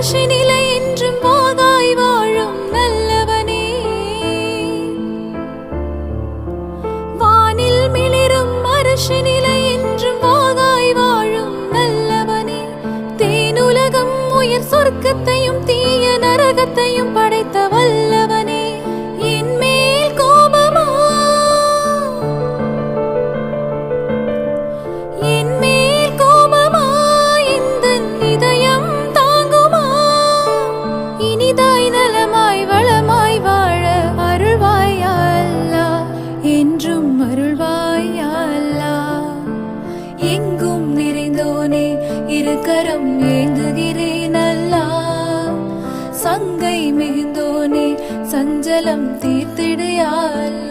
அரசினிலை என்றும் வாகாய் வாழும் நல்லவனே வானில் மிளிரும் அரசினிலை என்றும் வாகாய் வாழும் நல்லவனே தேனுலகம் உயர் சொர்க்கத்தையும் தீய நரகத்தையும் படைத்த வல்லவனே எங்கும் நிறைந்தோனே இருக்கரம் ஏங்குகிறேன் அல்லா சங்கை மிகுந்தோனே சஞ்சலம் தீர்த்திடு யா அல்லாஹ்